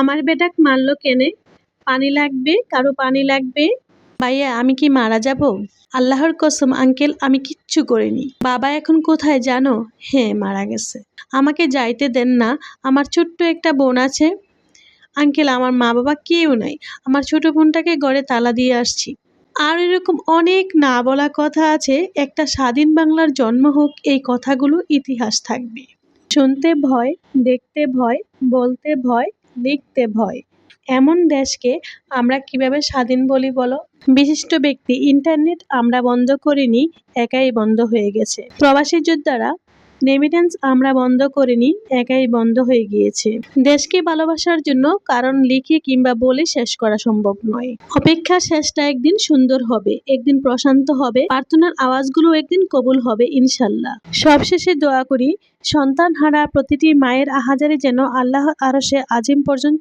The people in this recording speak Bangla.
আমার বেটাক মারলো কেনে? পানি লাগবে? কারো পানি লাগবে? ভাইয়া আমি কি মারা যাব? আল্লাহর কসম আঙ্কেল আমি কিচ্ছু করিনি। বাবা এখন কোথায় জানো? হ্যাঁ মারা গেছে। আমাকে যাইতে দেন না, আমার ছোট্ট একটা বোন আছে। আঙ্কেল আমার মা বাবা কেউ নাই, আমার ছোট বোনটাকে ঘরে তালা দিয়ে আসছি। আর এরকম অনেক না বলা কথা আছে। একটা স্বাধীন বাংলার জন্ম হোক, এই কথাগুলো ইতিহাস থাকবে। শুনতে ভয়, দেখতে ভয়, বলতে ভয়, লিখতে ভয়, এমন দেশকে আমরা কিভাবে স্বাধীন বলি বলো? বিশিষ্ট ব্যক্তি ইন্টারনেট আমরা বন্ধ করিনি, একাই বন্ধ হয়ে গেছে। প্রবাসী যোদ্ধারা রেমিটেন্স আমরা বন্ধ করিনি, একাই বন্ধ হয়ে গিয়েছে। দেশকে ভালোবাসার জন্য কারণ লিখে কিংবা বলে শেষ করা সম্ভব নয়। অপেক্ষার শেষটা একদিন সুন্দর হবে, একদিন প্রশান্ত হবে, প্রার্থনার আওয়াজগুলো একদিন কবুল হবে ইনশাল্লাহ। সবশেষে দোয়া করি সন্তান হারা প্রতিটি মায়ের আহাজারি যেন আল্লাহর আরশে আজিম পর্যন্ত